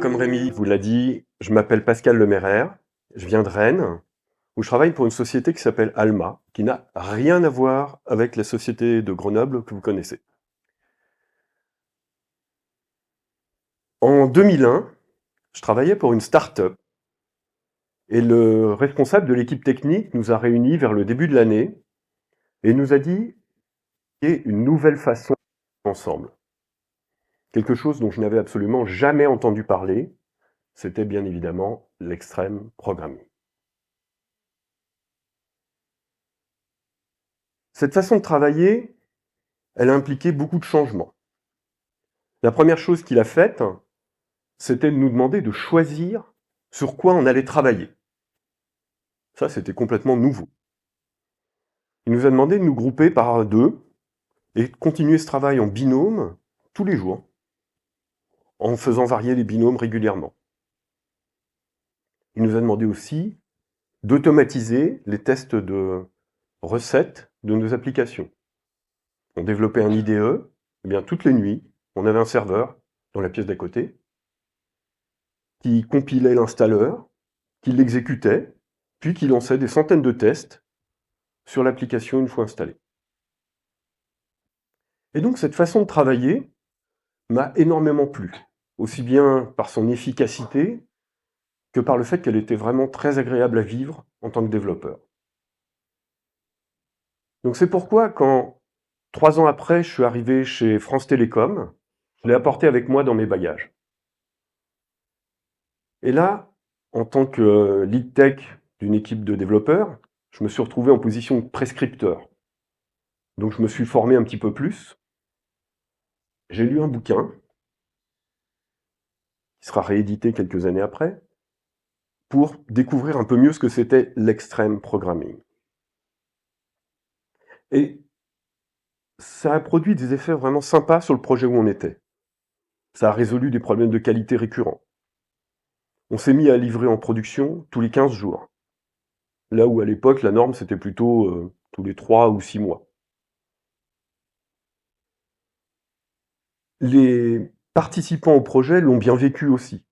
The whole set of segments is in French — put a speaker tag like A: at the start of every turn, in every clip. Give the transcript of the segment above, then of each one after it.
A: Comme Rémi vous l'a dit, je m'appelle Pascal Leméraire, je viens de Rennes, où je travaille pour une société qui s'appelle Alma, qui n'a rien à voir avec la société de Grenoble que vous connaissez. En 2001, je travaillais pour une start-up et le responsable de l'équipe technique nous a réunis vers le début de l'année et nous a dit qu'il y ait une nouvelle façon ensemble. Quelque chose dont je n'avais absolument jamais entendu parler, c'était bien évidemment l'extreme programming. Cette façon de travailler, elle a impliqué beaucoup de changements. La première chose qu'il a faite, c'était de nous demander de choisir sur quoi on allait travailler. Ça, c'était complètement nouveau. Il nous a demandé de nous grouper par deux et de continuer ce travail en binôme tous les jours, en faisant varier les binômes régulièrement. Il nous a demandé aussi d'automatiser les tests de recettes de nos applications. On développait un IDE, et bien toutes les nuits, on avait un serveur dans la pièce d'à côté qui compilait l'installeur, qui l'exécutait, puis qui lançait des centaines de tests sur l'application une fois installée. Et donc cette façon de travailler m'a énormément plu, aussi bien par son efficacité que par le fait qu'elle était vraiment très agréable à vivre en tant que développeur. Donc c'est pourquoi quand 3 ans après je suis arrivé chez France Télécom, je l'ai apporté avec moi dans mes bagages. Et là, en tant que lead tech d'une équipe de développeurs, je me suis retrouvé en position de prescripteur. Donc je me suis formé un petit peu plus. J'ai lu un bouquin, qui sera réédité quelques années après, pour découvrir un peu mieux ce que c'était l'extreme programming. Et ça a produit des effets vraiment sympas sur le projet où on était. Ça a résolu des problèmes de qualité récurrents. On s'est mis à livrer en production tous les 15 jours. Là où à l'époque, la norme, c'était plutôt tous les 3 ou 6 mois. Les participants au projet l'ont bien vécu aussi.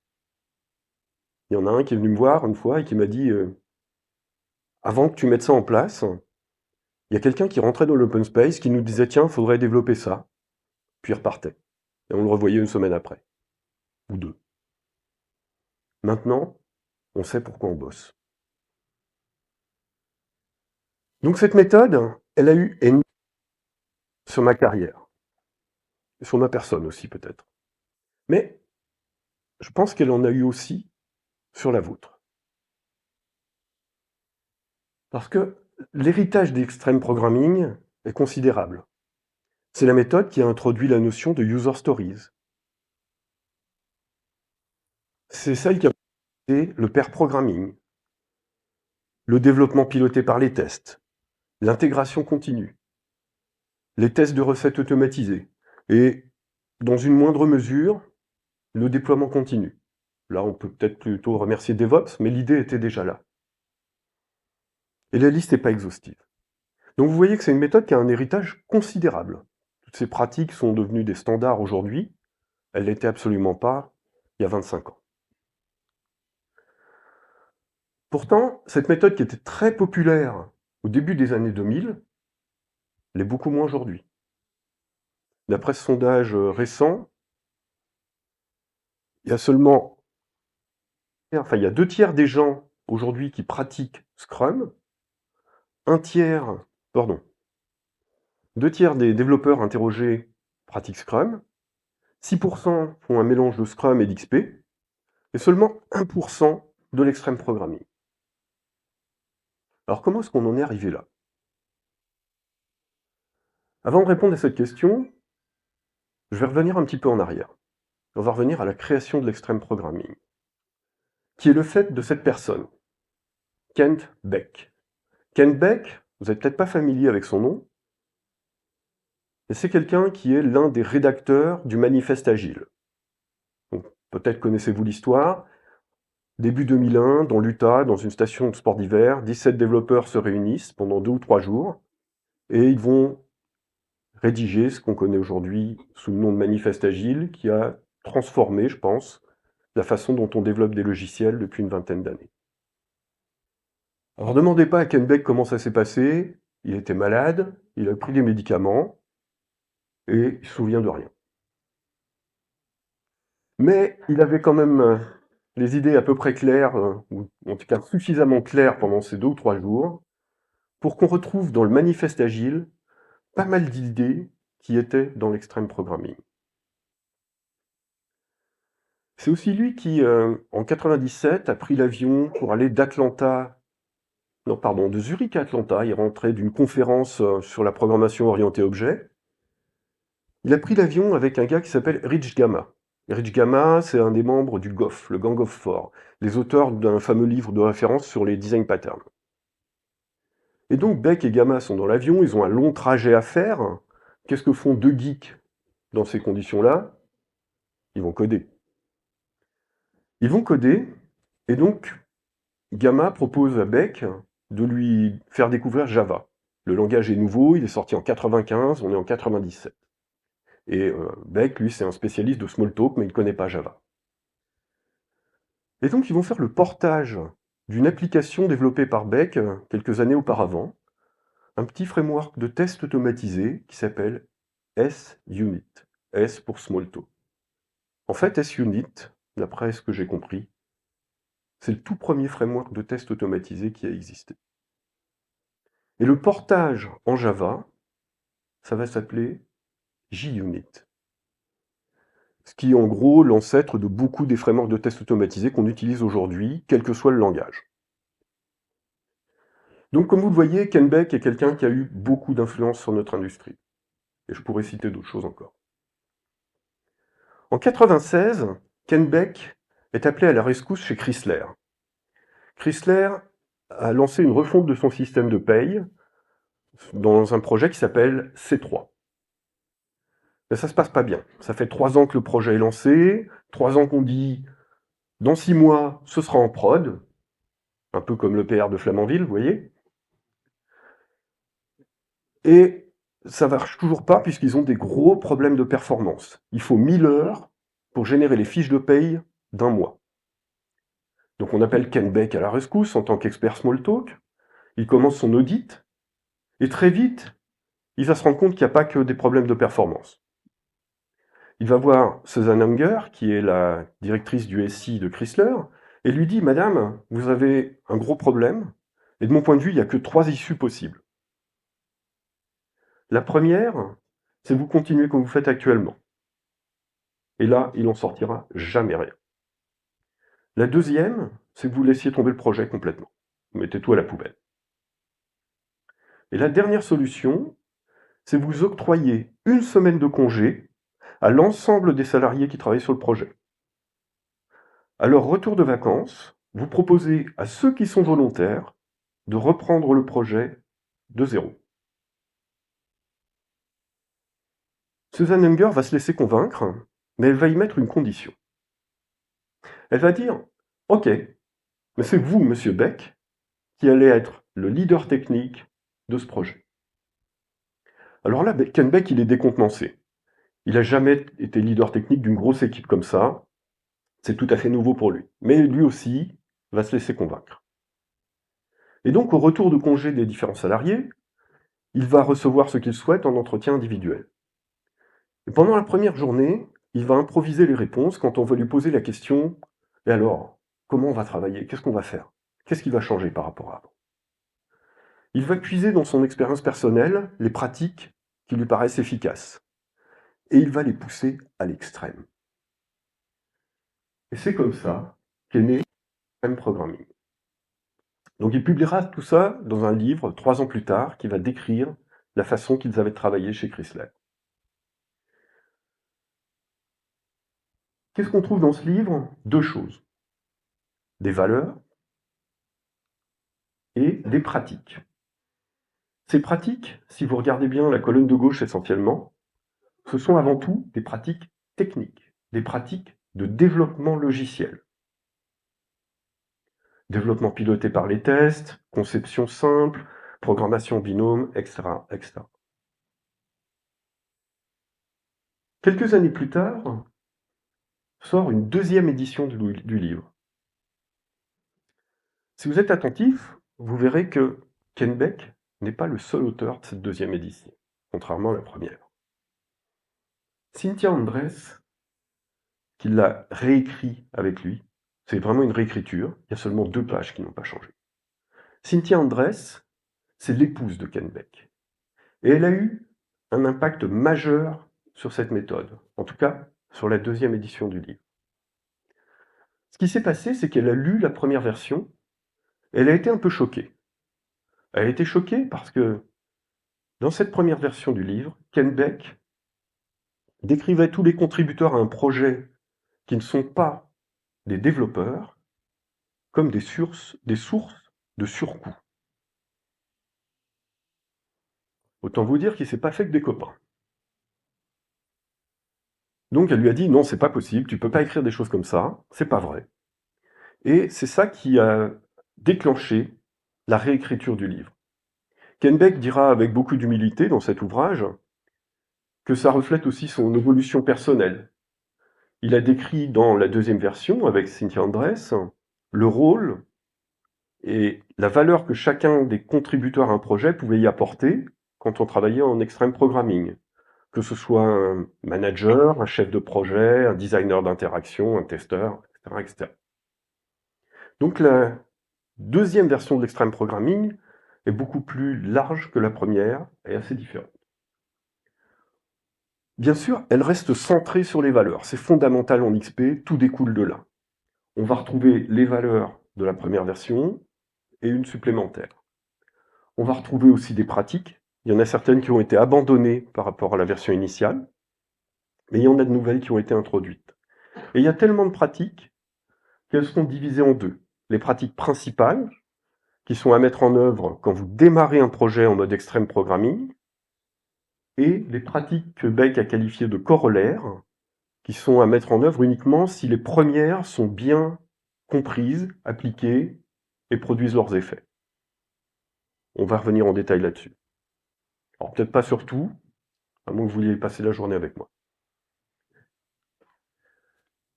A: Il y en a un qui est venu me voir une fois et qui m'a dit avant que tu mettes ça en place, il y a quelqu'un qui rentrait dans l'open space qui nous disait tiens, il faudrait développer ça. Puis il repartait. Et on le revoyait une semaine après. Ou 2. Maintenant, on sait pourquoi on bosse. Donc cette méthode, elle a eu énormément sur ma carrière. Et sur ma personne aussi peut-être. Mais je pense qu'elle en a eu aussi sur la vôtre. Parce que l'héritage d'extreme programming est considérable. C'est la méthode qui a introduit la notion de user stories. C'est celle qui a fait le pair programming, le développement piloté par les tests, l'intégration continue, les tests de recettes automatisés et, dans une moindre mesure, le déploiement continu. Là, on peut peut-être plutôt remercier DevOps, mais l'idée était déjà là. Et la liste n'est pas exhaustive. Donc vous voyez que c'est une méthode qui a un héritage considérable. Toutes ces pratiques sont devenues des standards aujourd'hui. Elles ne l'étaient absolument pas il y a 25 ans. Pourtant, cette méthode qui était très populaire au début des années 2000, l'est beaucoup moins aujourd'hui. D'après ce sondage récent, il y a seulement... Enfin, il y a 2/3 des gens aujourd'hui qui pratiquent Scrum, 2/3 des développeurs interrogés pratiquent Scrum, 6% font un mélange de Scrum et d'XP, et seulement 1% de l'extreme programming. Alors comment est-ce qu'on en est arrivé là? Avant de répondre à cette question, je vais revenir un petit peu en arrière. On va revenir à la création de l'extreme programming, qui est le fait de cette personne, Kent Beck. Kent Beck, vous n'êtes peut-être pas familier avec son nom, mais c'est quelqu'un qui est l'un des rédacteurs du Manifeste Agile. Donc, peut-être connaissez-vous l'histoire. Début 2001, dans l'Utah, dans une station de sport d'hiver, 17 développeurs se réunissent pendant 2 ou 3 jours et ils vont rédiger ce qu'on connaît aujourd'hui sous le nom de Manifeste Agile, qui a transformé, je pense, la façon dont on développe des logiciels depuis une vingtaine d'années. Alors, ne demandez pas à Ken Beck comment ça s'est passé. Il était malade, il a pris des médicaments, et il se souvient de rien. Mais il avait quand même les idées à peu près claires, ou en tout cas suffisamment claires pendant ces 2 ou 3 jours, pour qu'on retrouve dans le manifeste agile pas mal d'idées qui étaient dans l'extreme programming. C'est aussi lui qui, en 97, a pris l'avion pour aller de Zurich à Atlanta. Il rentrait d'une conférence sur la programmation orientée objet. Il a pris l'avion avec un gars qui s'appelle Rich Gamma. Rich Gamma, c'est un des membres du GOF, le Gang of Four, les auteurs d'un fameux livre de référence sur les design patterns. Et donc Beck et Gamma sont dans l'avion, ils ont un long trajet à faire. Qu'est-ce que font 2 geeks dans ces conditions-là? Ils vont coder. Ils vont coder, et donc Gamma propose à Beck de lui faire découvrir Java. Le langage est nouveau, il est sorti en 95, on est en 97. Et Beck, lui, c'est un spécialiste de Smalltalk, mais il ne connaît pas Java. Et donc ils vont faire le portage d'une application développée par Beck quelques années auparavant, un petit framework de test automatisé qui s'appelle S-Unit. S pour Smalltalk. En fait, S-Unit, d'après ce que j'ai compris, c'est le tout premier framework de test automatisé qui a existé. Et le portage en Java, ça va s'appeler JUnit. Ce qui est en gros l'ancêtre de beaucoup des frameworks de test automatisés qu'on utilise aujourd'hui, quel que soit le langage. Donc comme vous le voyez, Ken Beck est quelqu'un qui a eu beaucoup d'influence sur notre industrie. Et je pourrais citer d'autres choses encore. En 96, Ken Beck est appelé à la rescousse chez Chrysler. Chrysler a lancé une refonte de son système de paye dans un projet qui s'appelle C3. Mais ça se passe pas bien. Ça fait 3 ans que le projet est lancé, 3 ans qu'on dit dans 6 mois ce sera en prod, un peu comme le PR de Flamanville, vous voyez. Et ça marche toujours pas puisqu'ils ont des gros problèmes de performance. Il faut 1000 heures pour générer les fiches de paye d'un mois. Donc on appelle Ken Beck à la rescousse en tant qu'expert Smalltalk. Il commence son audit et très vite, il va se rendre compte qu'il n'y a pas que des problèmes de performance. Il va voir Susan Unger, qui est la directrice du SI de Chrysler, et lui dit « Madame, vous avez un gros problème, et de mon point de vue, il n'y a que 3 issues possibles. La première, c'est vous continuez comme vous faites actuellement. Et là, il n'en sortira jamais rien. La deuxième, c'est que vous laissiez tomber le projet complètement. Vous mettez tout à la poubelle. Et la dernière solution, c'est vous octroyer 1 semaine de congé à l'ensemble des salariés qui travaillent sur le projet. À leur retour de vacances, vous proposez à ceux qui sont volontaires de reprendre le projet de zéro. Susan Unger va se laisser convaincre, mais elle va y mettre une condition. Elle va dire « Ok, mais c'est vous, monsieur Beck, qui allez être le leader technique de ce projet. » Alors là, Ken Beck, il est décontenancé. Il n'a jamais été leader technique d'une grosse équipe comme ça. C'est tout à fait nouveau pour lui. Mais lui aussi va se laisser convaincre. Et donc, au retour de congé des différents salariés, il va recevoir ce qu'il souhaite en entretien individuel. Et pendant la première journée, il va improviser les réponses quand on va lui poser la question « Et alors, comment on va travailler? Qu'est-ce qu'on va faire? Qu'est-ce qui va changer par rapport à avant ?» Il va puiser dans son expérience personnelle les pratiques qui lui paraissent efficaces. Et il va les pousser à l'extrême. Et c'est comme ça qu'est né le programming. Donc il publiera tout ça dans un livre 3 ans plus tard qui va décrire la façon qu'ils avaient travaillé chez Chrysler. Qu'est-ce qu'on trouve dans ce livre? 2 choses. Des valeurs et des pratiques. Ces pratiques, si vous regardez bien la colonne de gauche essentiellement, ce sont avant tout des pratiques techniques, des pratiques de développement logiciel. Développement piloté par les tests, conception simple, programmation binôme, etc., etc. Quelques années plus tard, sort une deuxième édition du livre. Si vous êtes attentif, vous verrez que Ken Beck n'est pas le seul auteur de cette deuxième édition, contrairement à la première. Cynthia Andress, qui l'a réécrit avec lui, c'est vraiment une réécriture, il y a seulement 2 pages qui n'ont pas changé. Cynthia Andress, c'est l'épouse de Ken Beck. Et elle a eu un impact majeur sur cette méthode, en tout cas sur la deuxième édition du livre. Ce qui s'est passé, c'est qu'elle a lu la première version, et elle a été un peu choquée. Elle a été choquée parce que dans cette première version du livre, Ken Beck décrivait tous les contributeurs à un projet qui ne sont pas des développeurs comme des sources de surcoût. Autant vous dire qu'il ne s'est pas fait que des copains. Donc elle lui a dit non, c'est pas possible, tu peux pas écrire des choses comme ça, c'est pas vrai. Et c'est ça qui a déclenché la réécriture du livre. Ken Beck dira avec beaucoup d'humilité dans cet ouvrage que ça reflète aussi son évolution personnelle. Il a décrit dans la deuxième version, avec Cynthia Andress, le rôle et la valeur que chacun des contributeurs à un projet pouvait y apporter quand on travaillait en extreme programming. Que ce soit un manager, un chef de projet, un designer d'interaction, un testeur, etc., etc. Donc la deuxième version de l'extreme programming est beaucoup plus large que la première et assez différente. Bien sûr, elle reste centrée sur les valeurs. C'est fondamental en XP, tout découle de là. On va retrouver les valeurs de la première version et une supplémentaire. On va retrouver aussi des pratiques. Il y en a certaines qui ont été abandonnées par rapport à la version initiale, mais il y en a de nouvelles qui ont été introduites. Et il y a tellement de pratiques qu'elles seront divisées en 2. Les pratiques principales, qui sont à mettre en œuvre quand vous démarrez un projet en mode extreme programming, et les pratiques que Beck a qualifiées de corollaires, qui sont à mettre en œuvre uniquement si les premières sont bien comprises, appliquées et produisent leurs effets. On va revenir en détail là-dessus. Alors peut-être pas sur tout, à moins que vous vouliez passer la journée avec moi.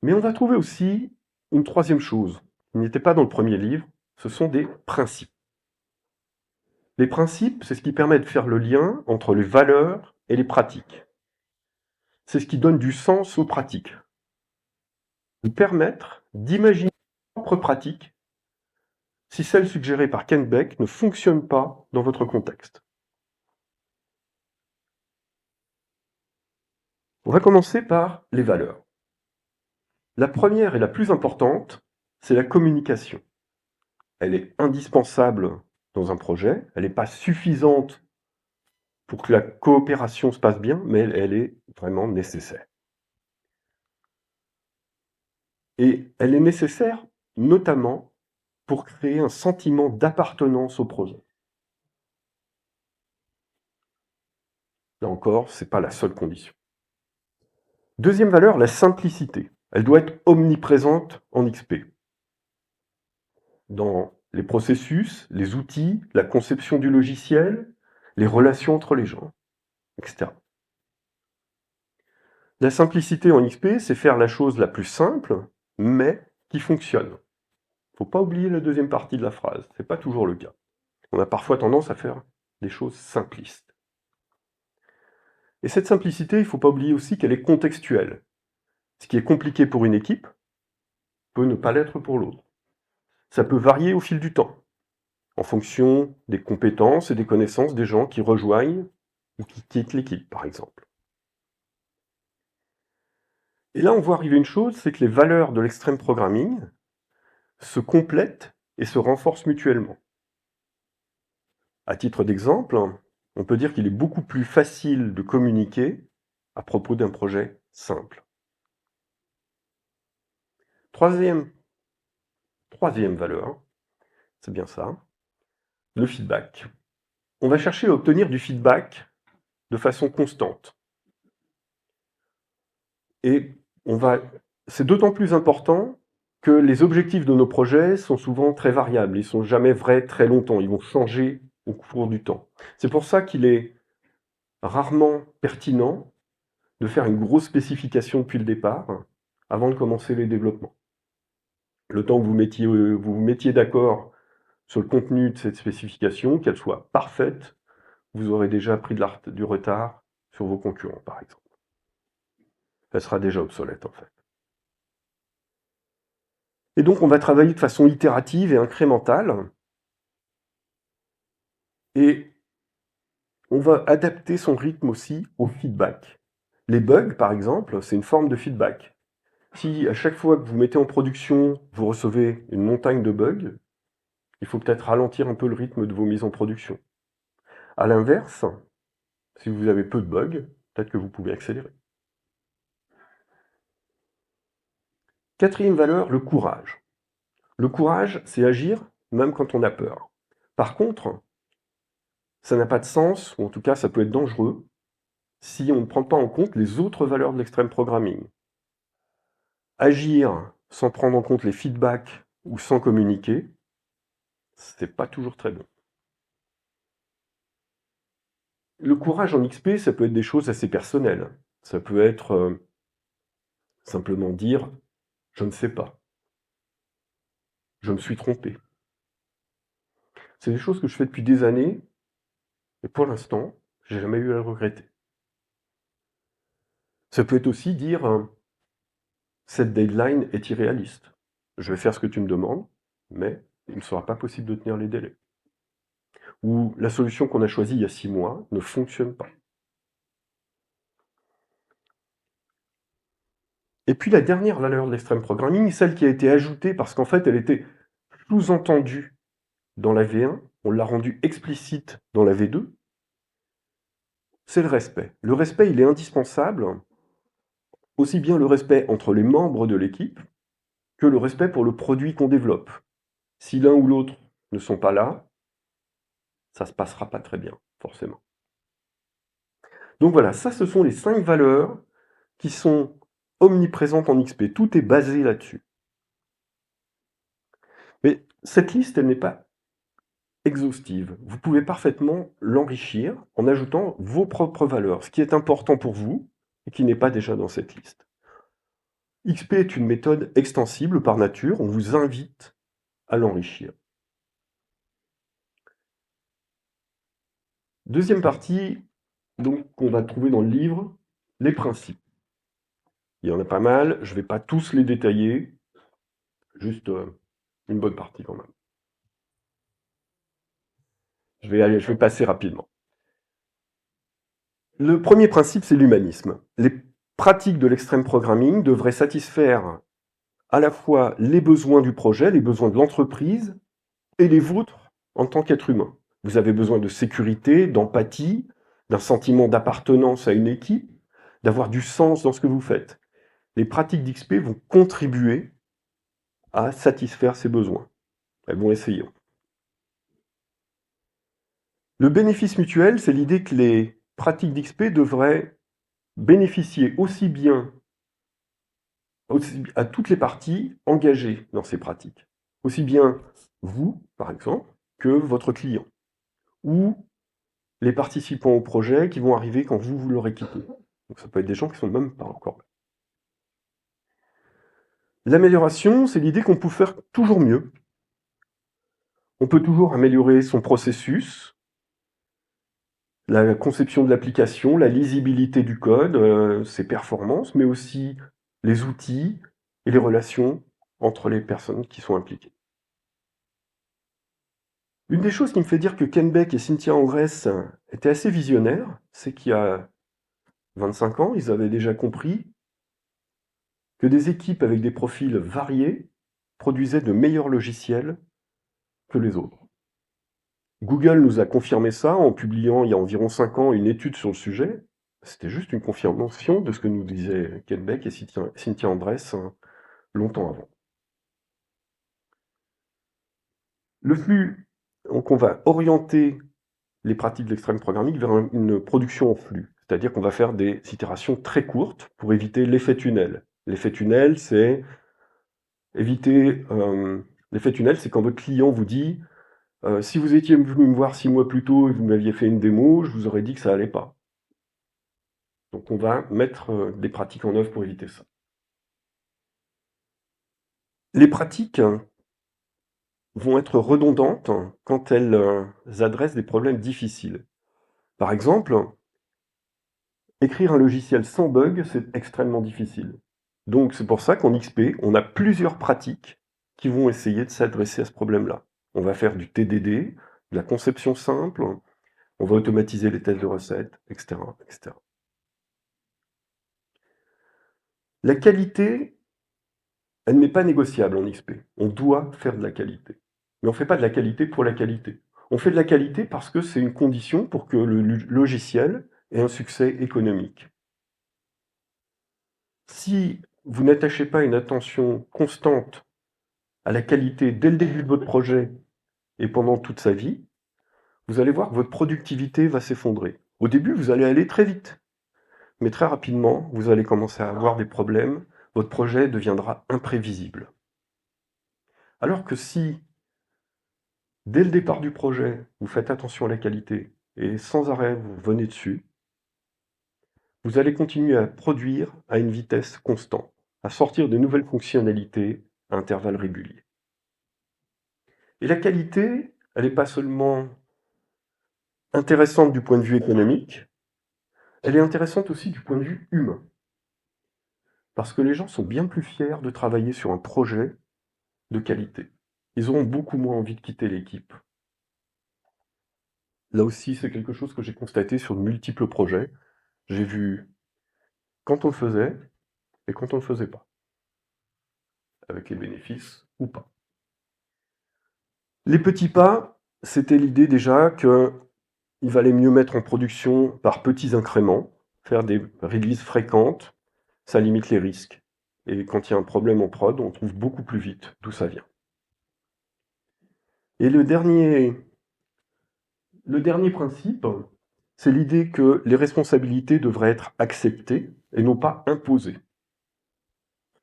A: Mais on va trouver aussi une troisième chose, qui n'était pas dans le premier livre, ce sont des principes. Les principes, c'est ce qui permet de faire le lien entre les valeurs et les pratiques. C'est ce qui donne du sens aux pratiques. Vous permettre d'imaginer vos propres pratiques si celles suggérées par Ken Beck ne fonctionnent pas dans votre contexte. On va commencer par les valeurs. La première et la plus importante, c'est la communication. Elle est indispensable dans un projet, elle n'est pas suffisante pour que la coopération se passe bien, mais elle est vraiment nécessaire. Et elle est nécessaire notamment pour créer un sentiment d'appartenance au projet. Là encore, ce n'est pas la seule condition. Deuxième valeur, la simplicité. Elle doit être omniprésente en XP. Dans les processus, les outils, la conception du logiciel, les relations entre les gens, etc. La simplicité en XP, c'est faire la chose la plus simple, mais qui fonctionne. Il ne faut pas oublier la deuxième partie de la phrase, ce n'est pas toujours le cas. On a parfois tendance à faire des choses simplistes. Et cette simplicité, il ne faut pas oublier aussi qu'elle est contextuelle. Ce qui est compliqué pour une équipe peut ne pas l'être pour l'autre. Ça peut varier au fil du temps, en fonction des compétences et des connaissances des gens qui rejoignent ou qui quittent l'équipe, par exemple. Et là, on voit arriver une chose, c'est que les valeurs de l'extreme programming se complètent et se renforcent mutuellement. À titre d'exemple, on peut dire qu'il est beaucoup plus facile de communiquer à propos d'un projet simple. Troisième valeur, c'est bien ça, le feedback. On va chercher à obtenir du feedback de façon constante. Et c'est d'autant plus important que les objectifs de nos projets sont souvent très variables. Ils ne sont jamais vrais très longtemps. Ils vont changer au cours du temps. C'est pour ça qu'il est rarement pertinent de faire une grosse spécification depuis le départ, avant de commencer les développements. Le temps que vous vous mettiez d'accord sur le contenu de cette spécification, qu'elle soit parfaite, vous aurez déjà pris du retard sur vos concurrents, par exemple. Elle sera déjà obsolète, en fait. Et donc, on va travailler de façon itérative et incrémentale. Et on va adapter son rythme aussi au feedback. Les bugs, par exemple, c'est une forme de feedback. Si à chaque fois que vous mettez en production, vous recevez une montagne de bugs, il faut peut-être ralentir un peu le rythme de vos mises en production. À l'inverse, si vous avez peu de bugs, peut-être que vous pouvez accélérer. Quatrième valeur, le courage. Le courage, c'est agir même quand on a peur. Par contre, ça n'a pas de sens, ou en tout cas ça peut être dangereux, si on ne prend pas en compte les autres valeurs de l'extreme programming. Agir sans prendre en compte les feedbacks ou sans communiquer, c'est pas toujours très bon. Le courage en XP, ça peut être des choses assez personnelles. Ça peut être simplement dire « je ne sais pas »,« je me suis trompé ». C'est des choses que je fais depuis des années, et pour l'instant, j'ai jamais eu à le regretter. Ça peut être aussi dire cette deadline est irréaliste. Je vais faire ce que tu me demandes, mais il ne sera pas possible de tenir les délais. Ou la solution qu'on a choisie il y a 6 mois ne fonctionne pas. Et puis la dernière valeur de l'extreme programming, celle qui a été ajoutée parce qu'en fait elle était sous-entendue dans la V1, on l'a rendue explicite dans la V2, c'est le respect. Le respect, il est indispensable, aussi bien le respect entre les membres de l'équipe que le respect pour le produit qu'on développe. Si l'un ou l'autre ne sont pas là, ça ne se passera pas très bien, forcément. Donc voilà, ça ce sont les 5 valeurs qui sont omniprésentes en XP. Tout est basé là-dessus. Mais cette liste, elle n'est pas exhaustive. Vous pouvez parfaitement l'enrichir en ajoutant vos propres valeurs, ce qui est important pour vous et qui n'est pas déjà dans cette liste. XP est une méthode extensible par nature, on vous invite à l'enrichir. Deuxième partie, donc, qu'on va trouver dans le livre, les principes. Il y en a pas mal, je ne vais pas tous les détailler, juste une bonne partie quand même. Je vais passer rapidement. Le premier principe, c'est l'humanisme. Les pratiques de l'extreme programming devraient satisfaire à la fois les besoins du projet, les besoins de l'entreprise et les vôtres en tant qu'être humain. Vous avez besoin de sécurité, d'empathie, d'un sentiment d'appartenance à une équipe, d'avoir du sens dans ce que vous faites. Les pratiques d'XP vont contribuer à satisfaire ces besoins. Elles vont essayer. Le bénéfice mutuel, c'est l'idée que les pratiques d'XP devraient bénéficier aussi bien à toutes les parties engagées dans ces pratiques. Aussi bien vous, par exemple, que votre client, ou les participants au projet qui vont arriver quand vous l'aurez quitté. Donc ça peut être des gens qui sont même pas encore là. L'amélioration, c'est l'idée qu'on peut faire toujours mieux. On peut toujours améliorer son processus, la conception de l'application, la lisibilité du code, ses performances, mais aussi les outils et les relations entre les personnes qui sont impliquées. Une des choses qui me fait dire que Ken Beck et Cynthia Andress étaient assez visionnaires, c'est qu'il y a 25 ans, ils avaient déjà compris que des équipes avec des profils variés produisaient de meilleurs logiciels que les autres. Google nous a confirmé ça en publiant il y a environ 5 ans une étude sur le sujet. C'était juste une confirmation de ce que nous disaient Ken Beck et Cynthia Andress longtemps avant. Le flux, donc on va orienter les pratiques de l'extreme programming vers une production en flux. C'est-à-dire qu'on va faire des itérations très courtes pour éviter l'effet tunnel. L'effet tunnel, c'est l'effet tunnel, c'est quand votre client vous dit si vous étiez venu me voir 6 mois plus tôt et vous m'aviez fait une démo, je vous aurais dit que ça allait pas. Donc on va mettre des pratiques en œuvre pour éviter ça. Les pratiques vont être redondantes quand elles adressent des problèmes difficiles. Par exemple, écrire un logiciel sans bug, c'est extrêmement difficile. Donc c'est pour ça qu'en XP, on a plusieurs pratiques qui vont essayer de s'adresser à ce problème-là. On va faire du TDD, de la conception simple, on va automatiser les tests de recettes, etc., etc. La qualité, elle n'est pas négociable en XP. On doit faire de la qualité. Mais on ne fait pas de la qualité pour la qualité. On fait de la qualité parce que c'est une condition pour que le logiciel ait un succès économique. Si vous n'attachez pas une attention constante à la qualité dès le début de votre projet et pendant toute sa vie, vous allez voir que votre productivité va s'effondrer. Au début, vous allez aller très vite, mais très rapidement, vous allez commencer à avoir des problèmes, votre projet deviendra imprévisible. Alors que si, dès le départ du projet, vous faites attention à la qualité et sans arrêt vous venez dessus, vous allez continuer à produire à une vitesse constante, à sortir de nouvelles fonctionnalités à intervalles réguliers. Et la qualité, elle n'est pas seulement intéressante du point de vue économique, elle est intéressante aussi du point de vue humain. Parce que les gens sont bien plus fiers de travailler sur un projet de qualité. Ils auront beaucoup moins envie de quitter l'équipe. Là aussi, c'est quelque chose que j'ai constaté sur de multiples projets. J'ai vu quand on le faisait et quand on ne le faisait pas, avec les bénéfices ou pas. Les petits pas, c'était l'idée déjà qu'il valait mieux mettre en production par petits incréments, faire des releases fréquentes, ça limite les risques. Et quand il y a un problème en prod, on trouve beaucoup plus vite d'où ça vient. Et le dernier principe, c'est l'idée que les responsabilités devraient être acceptées et non pas imposées.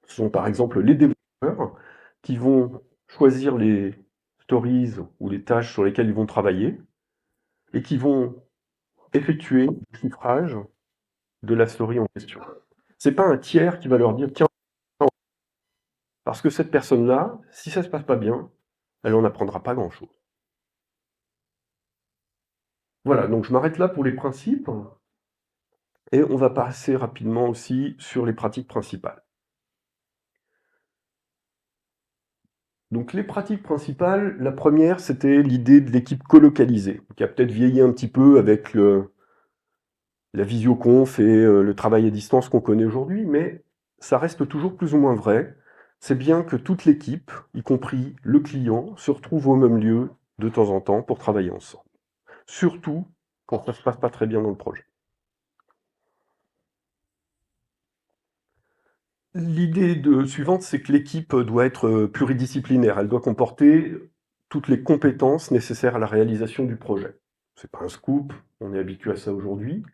A: Ce sont par exemple les développeurs qui vont choisir les stories ou les tâches sur lesquelles ils vont travailler et qui vont effectuer le chiffrage de la story en question. C'est pas un tiers qui va leur dire tiens, parce que cette personne-là, si ça se passe pas bien, elle en apprendra pas grand-chose. Voilà, donc je m'arrête là pour les principes et on va passer rapidement aussi sur les pratiques principales. Donc les pratiques principales, la première, c'était l'idée de l'équipe colocalisée, qui a peut-être vieilli un petit peu avec la visioconf et le travail à distance qu'on connaît aujourd'hui, mais ça reste toujours plus ou moins vrai. C'est bien que toute l'équipe, y compris le client, se retrouve au même lieu de temps en temps pour travailler ensemble. Surtout quand ça ne se passe pas très bien dans le projet. L'idée suivante, c'est que l'équipe doit être pluridisciplinaire. Elle doit comporter toutes les compétences nécessaires à la réalisation du projet. C'est pas un scoop, on est habitué à ça aujourd'hui.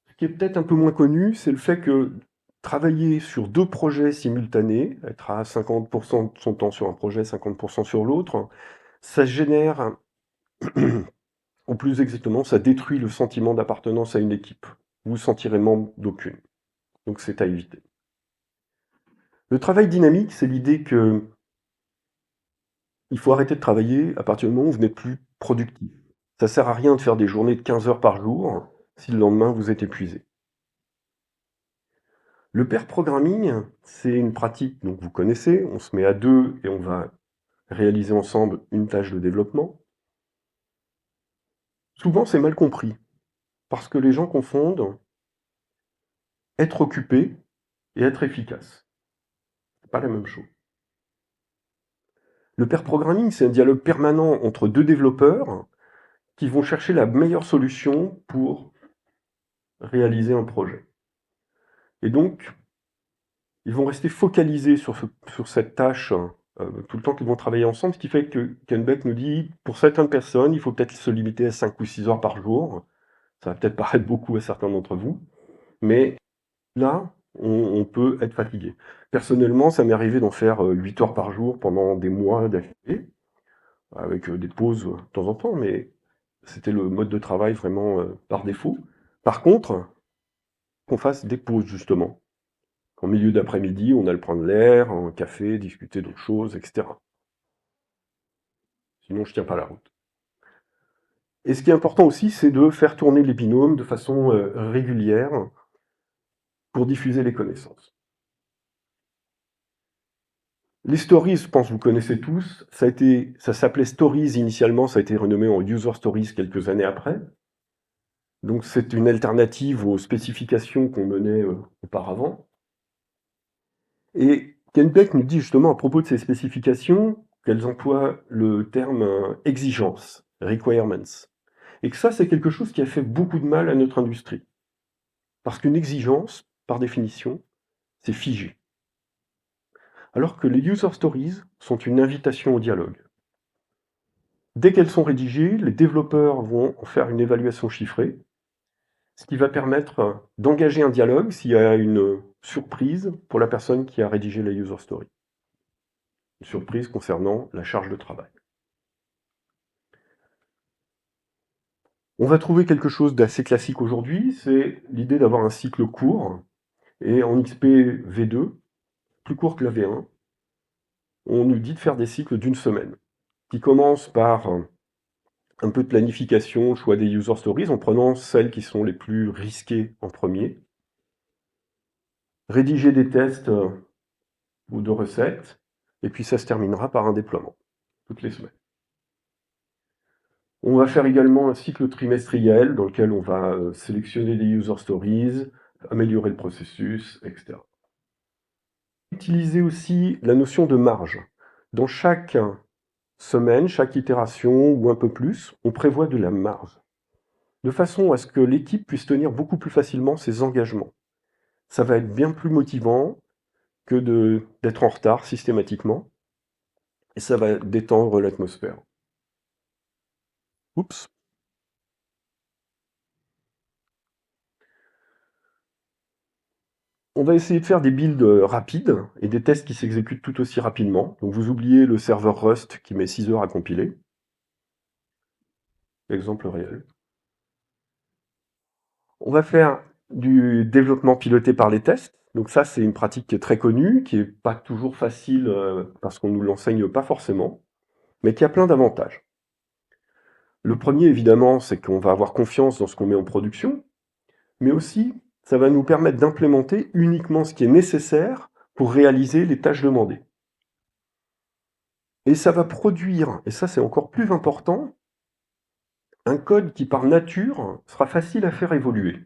A: Ce qui est peut-être un peu moins connu, c'est le fait que travailler sur 2 projets simultanés, être à 50% de son temps sur un projet, 50% sur l'autre, ça génère, ou plus exactement, ça détruit le sentiment d'appartenance à une équipe. Vous vous sentirez membre d'aucune. Donc c'est à éviter. Le travail dynamique, c'est l'idée que il faut arrêter de travailler à partir du moment où vous n'êtes plus productif. Ça sert à rien de faire des journées de 15 heures par jour si le lendemain vous êtes épuisé. Le pair programming, c'est une pratique donc vous connaissez, on se met à deux et on va réaliser ensemble une tâche de développement. Souvent c'est mal compris, parce que les gens confondent être occupé et être efficace. C'est pas la même chose. Le pair programming, c'est un dialogue permanent entre deux développeurs qui vont chercher la meilleure solution pour réaliser un projet. Et donc, ils vont rester focalisés sur cette tâche tout le temps qu'ils vont travailler ensemble, ce qui fait que Ken Beck nous dit, pour certaines personnes, il faut peut-être se limiter à 5 ou 6 heures par jour. Ça va peut-être paraître beaucoup à certains d'entre vous, mais là, on peut être fatigué. Personnellement, ça m'est arrivé d'en faire 8 heures par jour pendant des mois d'affilée, avec des pauses de temps en temps, mais c'était le mode de travail vraiment par défaut. Par contre, qu'on fasse des pauses justement. En milieu d'après-midi, on allait prendre l'air, un café, discuter d'autres choses, etc. Sinon, je tiens pas la route. Et ce qui est important aussi, c'est de faire tourner les binômes de façon régulière pour diffuser les connaissances. Les stories, je pense que vous connaissez tous, ça s'appelait Stories initialement, ça a été renommé en User Stories quelques années après. Donc c'est une alternative aux spécifications qu'on menait auparavant. Et Ken Beck nous dit justement à propos de ces spécifications qu'elles emploient le terme exigence, requirements. Et que ça, c'est quelque chose qui a fait beaucoup de mal à notre industrie. Parce qu'une exigence, par définition, c'est figé. Alors que les user stories sont une invitation au dialogue. Dès qu'elles sont rédigées, les développeurs vont en faire une évaluation chiffrée, ce qui va permettre d'engager un dialogue s'il y a une surprise pour la personne qui a rédigé la user story. Une surprise concernant la charge de travail. On va trouver quelque chose d'assez classique aujourd'hui, c'est l'idée d'avoir un cycle court, et en XP V2, plus court que la V1, on nous dit de faire des cycles d'une semaine, qui commencent par un peu de planification, choix des user stories, en prenant celles qui sont les plus risquées en premier, rédiger des tests ou de recettes, et puis ça se terminera par un déploiement, toutes les semaines. On va faire également un cycle trimestriel dans lequel on va sélectionner des user stories, améliorer le processus, etc. Utiliser aussi la notion de marge. Dans chaque semaine, chaque itération ou un peu plus, on prévoit de la marge, de façon à ce que l'équipe puisse tenir beaucoup plus facilement ses engagements. Ça va être bien plus motivant que d'être en retard systématiquement, et ça va détendre l'atmosphère. Oups. On va essayer de faire des builds rapides et des tests qui s'exécutent tout aussi rapidement. Donc vous oubliez le serveur Rust qui met 6 heures à compiler. Exemple réel. On va faire du développement piloté par les tests. Donc ça, c'est une pratique qui est très connue, qui n'est pas toujours facile parce qu'on ne nous l'enseigne pas forcément, mais qui a plein d'avantages. Le premier, évidemment, c'est qu'on va avoir confiance dans ce qu'on met en production, mais aussi, ça va nous permettre d'implémenter uniquement ce qui est nécessaire pour réaliser les tâches demandées. Et ça va produire, et ça c'est encore plus important, un code qui par nature sera facile à faire évoluer.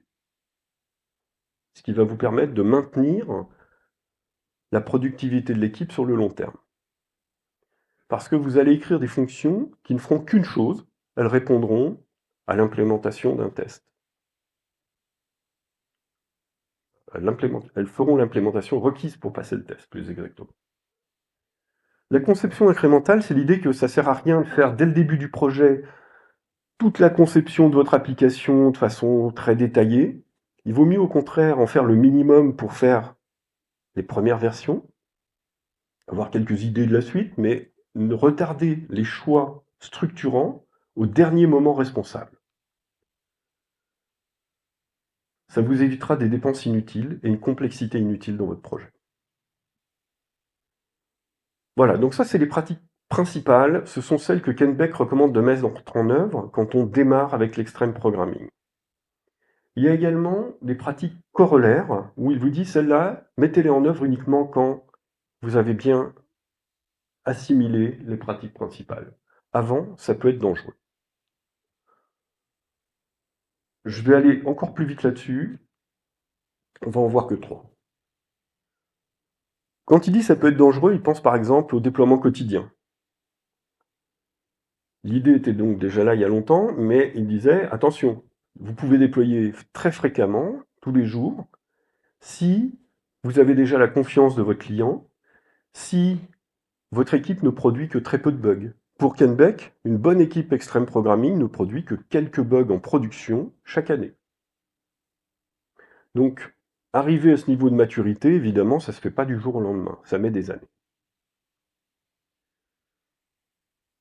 A: Ce qui va vous permettre de maintenir la productivité de l'équipe sur le long terme. Parce que vous allez écrire des fonctions qui ne feront qu'une chose, elles répondront à l'implémentation d'un test. Elles feront l'implémentation requise pour passer le test, plus exactement. La conception incrémentale, c'est l'idée que ça ne sert à rien de faire dès le début du projet toute la conception de votre application de façon très détaillée. Il vaut mieux au contraire en faire le minimum pour faire les premières versions, avoir quelques idées de la suite, mais retarder les choix structurants au dernier moment responsable. Ça vous évitera des dépenses inutiles et une complexité inutile dans votre projet. Voilà, donc ça c'est les pratiques principales, ce sont celles que Ken Beck recommande de mettre en œuvre quand on démarre avec l'extreme programming. Il y a également des pratiques corollaires où il vous dit celles-là, mettez-les en œuvre uniquement quand vous avez bien assimilé les pratiques principales. Avant, ça peut être dangereux. Je vais aller encore plus vite là-dessus. On va en voir que 3. Quand il dit ça peut être dangereux, il pense par exemple au déploiement quotidien. L'idée était donc déjà là il y a longtemps, mais il disait attention, vous pouvez déployer très fréquemment, tous les jours, si vous avez déjà la confiance de votre client, si votre équipe ne produit que très peu de bugs. Pour Ken Beck, une bonne équipe extreme programming ne produit que quelques bugs en production chaque année. Donc, arriver à ce niveau de maturité, évidemment, ça ne se fait pas du jour au lendemain, ça met des années.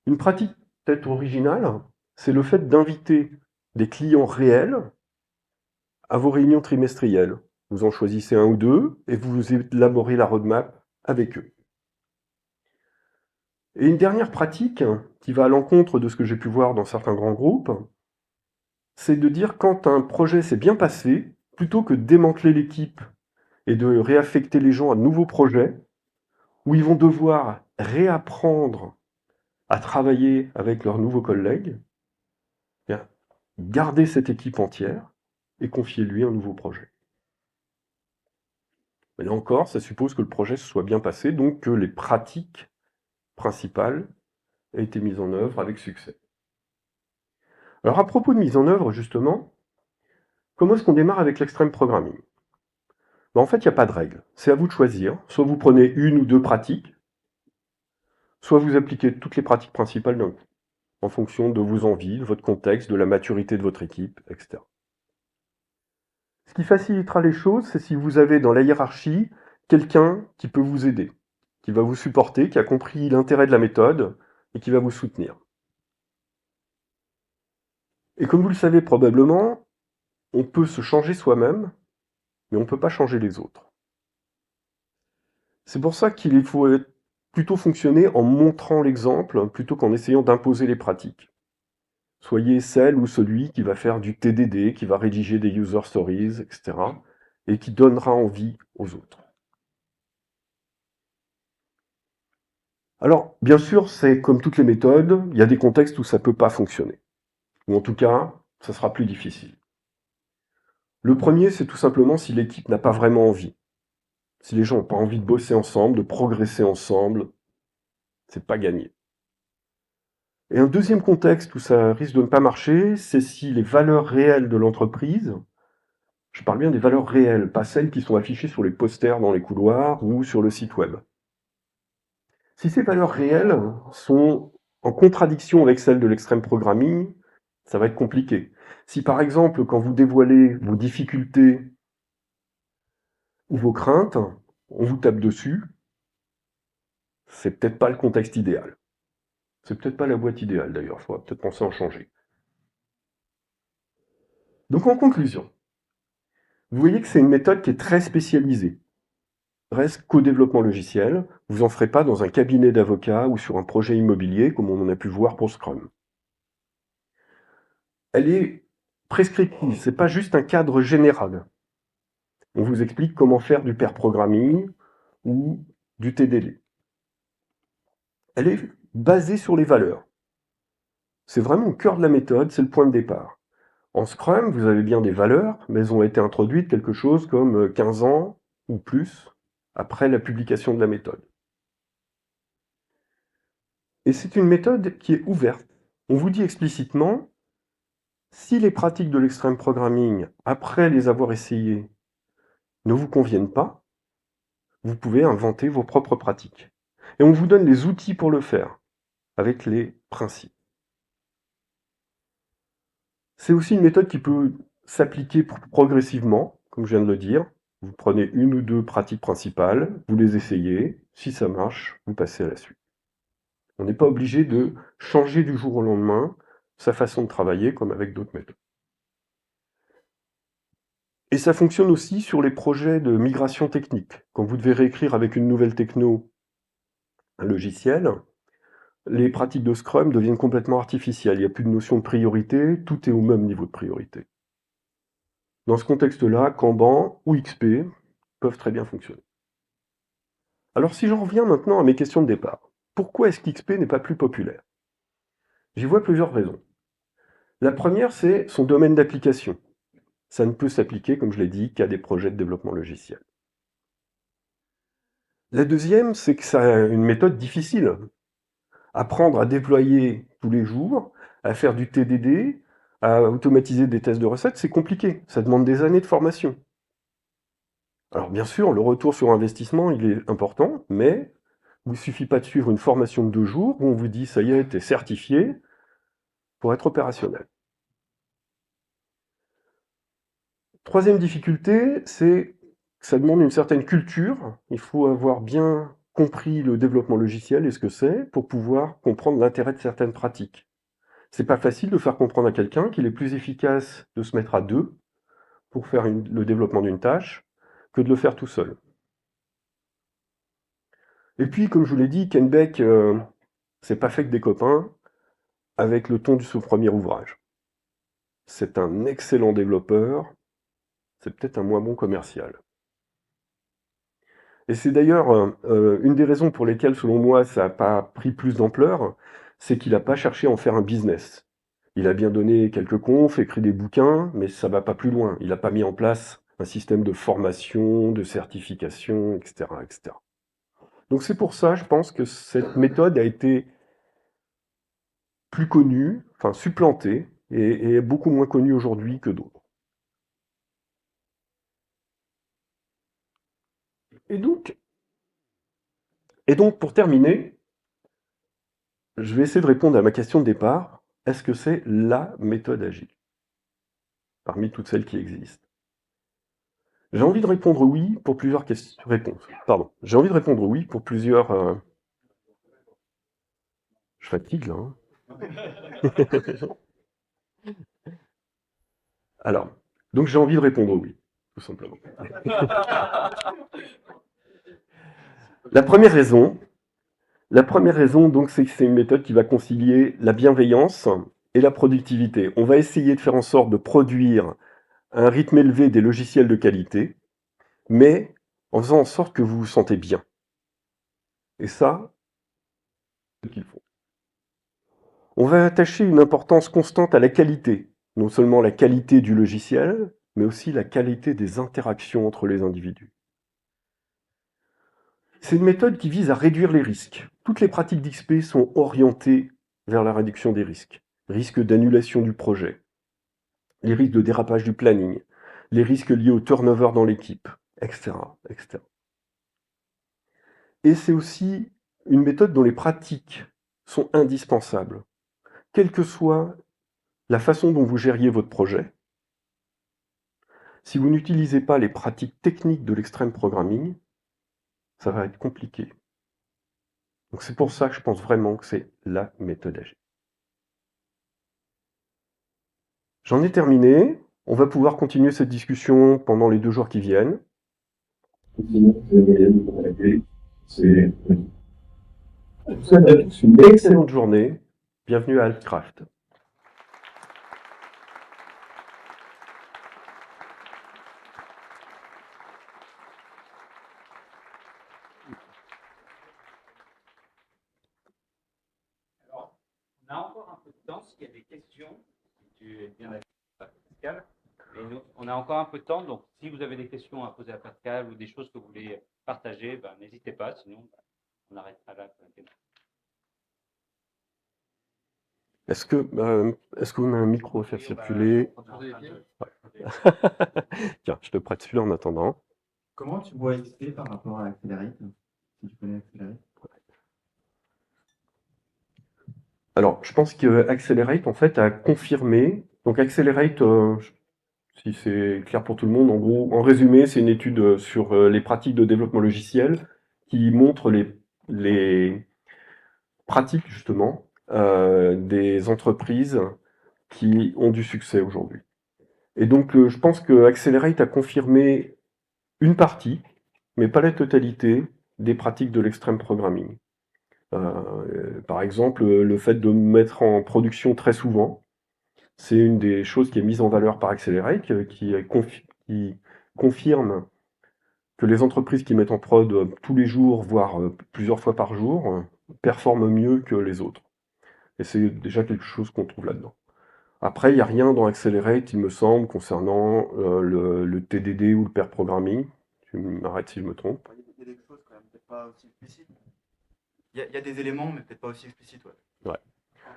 A: Une pratique peut-être originale, c'est le fait d'inviter des clients réels à vos réunions trimestrielles. Vous en choisissez un ou deux et vous élaborez la roadmap avec eux. Et une dernière pratique qui va à l'encontre de ce que j'ai pu voir dans certains grands groupes, c'est de dire quand un projet s'est bien passé, plutôt que de démanteler l'équipe et de réaffecter les gens à de nouveaux projets, où ils vont devoir réapprendre à travailler avec leurs nouveaux collègues, bien, garder cette équipe entière et confier-lui un nouveau projet. Mais là encore, ça suppose que le projet se soit bien passé, donc que les pratiques principales aient été mises en œuvre avec succès. Alors à propos de mise en œuvre, justement, comment est-ce qu'on démarre avec l'extreme programming? En fait, il n'y a pas de règle. C'est à vous de choisir. Soit vous prenez une ou deux pratiques, soit vous appliquez toutes les pratiques principales d'un coup, en fonction de vos envies, de votre contexte, de la maturité de votre équipe, etc. Ce qui facilitera les choses, c'est si vous avez dans la hiérarchie quelqu'un qui peut vous aider, qui va vous supporter, qui a compris l'intérêt de la méthode et qui va vous soutenir. Et comme vous le savez probablement, on peut se changer soi-même, mais on ne peut pas changer les autres. C'est pour ça qu'il faut plutôt fonctionner en montrant l'exemple plutôt qu'en essayant d'imposer les pratiques. Soyez celle ou celui qui va faire du TDD, qui va rédiger des user stories, etc. et qui donnera envie aux autres. Alors, bien sûr, c'est comme toutes les méthodes, il y a des contextes où ça ne peut pas fonctionner. Ou en tout cas, ça sera plus difficile. Le premier, c'est tout simplement si l'équipe n'a pas vraiment envie. Si les gens n'ont pas envie de bosser ensemble, de progresser ensemble, c'est pas gagné. Et un deuxième contexte où ça risque de ne pas marcher, c'est si les valeurs réelles de l'entreprise, je parle bien des valeurs réelles, pas celles qui sont affichées sur les posters dans les couloirs ou sur le site web. Si ces valeurs réelles sont en contradiction avec celles de l'extreme programming, ça va être compliqué. Si par exemple, quand vous dévoilez vos difficultés ou vos craintes, on vous tape dessus, c'est peut-être pas le contexte idéal. C'est peut-être pas la boîte idéale d'ailleurs, il faudra peut-être penser à en changer. Donc en conclusion, vous voyez que c'est une méthode qui est très spécialisée. Reste qu'au développement logiciel, vous en ferez pas dans un cabinet d'avocats ou sur un projet immobilier comme on en a pu voir pour Scrum. Elle est prescriptive, c'est pas juste un cadre général. On vous explique comment faire du pair programming ou du TDD. Elle est basée sur les valeurs. C'est vraiment au cœur de la méthode, c'est le point de départ. En Scrum, vous avez bien des valeurs, mais elles ont été introduites quelque chose comme 15 ans ou plus après la publication de la méthode. Et c'est une méthode qui est ouverte. On vous dit explicitement, si les pratiques de l'extreme programming, après les avoir essayées, ne vous conviennent pas, vous pouvez inventer vos propres pratiques. Et on vous donne les outils pour le faire, avec les principes. C'est aussi une méthode qui peut s'appliquer progressivement, comme je viens de le dire. Vous prenez une ou deux pratiques principales, vous les essayez, si ça marche, vous passez à la suite. On n'est pas obligé de changer du jour au lendemain sa façon de travailler comme avec d'autres méthodes. Et ça fonctionne aussi sur les projets de migration technique. Quand vous devez réécrire avec une nouvelle techno un logiciel, les pratiques de Scrum deviennent complètement artificielles. Il n'y a plus de notion de priorité, tout est au même niveau de priorité. Dans ce contexte-là, Kanban ou XP peuvent très bien fonctionner. Alors si j'en reviens maintenant à mes questions de départ, pourquoi est-ce qu'XP n'est pas plus populaire? J'y vois plusieurs raisons. La première, c'est son domaine d'application. Ça ne peut s'appliquer, comme je l'ai dit, qu'à des projets de développement logiciel. La deuxième, c'est que c'est une méthode difficile. Apprendre à déployer tous les jours, à faire du TDD, à automatiser des tests de recettes, c'est compliqué. Ça demande des années de formation. Alors bien sûr, le retour sur investissement, il est important, mais il ne suffit pas de suivre une formation de 2 jours où on vous dit « ça y est, tu es certifié » pour être opérationnel. Troisième difficulté, c'est que ça demande une certaine culture. Il faut avoir bien compris le développement logiciel et ce que c'est pour pouvoir comprendre l'intérêt de certaines pratiques. C'est pas facile de faire comprendre à quelqu'un qu'il est plus efficace de se mettre à deux pour faire le développement d'une tâche que de le faire tout seul. Et puis, comme je vous l'ai dit, Ken Beck, c'est pas fait que des copains avec le ton de son premier ouvrage. C'est un excellent développeur, c'est peut-être un moins bon commercial. Et c'est d'ailleurs une des raisons pour lesquelles, selon moi, ça n'a pas pris plus d'ampleur, c'est qu'il n'a pas cherché à en faire un business. Il a bien donné quelques confs, écrit des bouquins, mais ça va pas plus loin. Il n'a pas mis en place un système de formation, de certification, etc., etc. Donc c'est pour ça, je pense que cette méthode a été plus connue, enfin supplantée, et beaucoup moins connue aujourd'hui que d'autres. Et donc, et donc, pour terminer, je vais essayer de répondre à ma question de départ. Est-ce que c'est la méthode agile parmi toutes celles qui existent? J'ai envie de répondre oui pour plusieurs réponses. Pardon. J'ai envie de répondre oui pour plusieurs. Je fatigue là. Hein. Alors, donc j'ai envie de répondre oui, tout simplement. La première raison, donc, c'est que c'est une méthode qui va concilier la bienveillance et la productivité. On va essayer de faire en sorte de produire à un rythme élevé des logiciels de qualité, mais en faisant en sorte que vous vous sentez bien. Et ça, c'est ce qu'il faut. On va attacher une importance constante à la qualité, non seulement la qualité du logiciel, mais aussi la qualité des interactions entre les individus. C'est une méthode qui vise à réduire les risques. Toutes les pratiques d'XP sont orientées vers la réduction des risques. Risques d'annulation du projet, les risques de dérapage du planning, les risques liés au turnover dans l'équipe, etc., etc. Et c'est aussi une méthode dont les pratiques sont indispensables, quelle que soit la façon dont vous gériez votre projet. Si vous n'utilisez pas les pratiques techniques de l'extreme programming, ça va être compliqué. Donc c'est pour ça que je pense vraiment que c'est la méthode agile. J'en ai terminé. On va pouvoir continuer cette discussion pendant les 2 jours qui viennent. C'est une excellente journée. Bienvenue à Altcraft.
B: Alors, on a encore un peu de temps s'il y a des questions. Si tu es bien d'accord, Pascal. Et nous, on a encore un peu de temps, donc si vous avez des questions à poser à Pascal ou des choses que vous voulez partager, ben, n'hésitez pas, sinon on arrêtera là.
A: Est-ce qu'on a un micro à faire circuler? Ouais. Tiens, je te prête celui-là en attendant.
C: Comment tu vois XP par rapport à Accelerate, si tu connais Accelerate?
A: Alors, je pense que Accelerate, en fait, a confirmé. Donc, Accelerate, si c'est clair pour tout le monde, en gros, en résumé, c'est une étude sur les pratiques de développement logiciel qui montre les pratiques, justement, des entreprises qui ont du succès aujourd'hui. Et donc, je pense que Accelerate a confirmé une partie, mais pas la totalité, des pratiques de l'extreme programming. Par exemple, le fait de mettre en production très souvent, c'est une des choses qui est mise en valeur par Accelerate, qui confirme que les entreprises qui mettent en prod tous les jours, voire plusieurs fois par jour, performent mieux que les autres. Et c'est déjà quelque chose qu'on trouve là-dedans. Après, il n'y a rien dans Accelerate, il me semble, concernant le TDD ou le pair programming. Tu m'arrêtes si je me trompe.
C: Il y a des choses quand même peut-être pas aussi explicites. Il y a des éléments, mais peut-être pas aussi explicites. Ouais.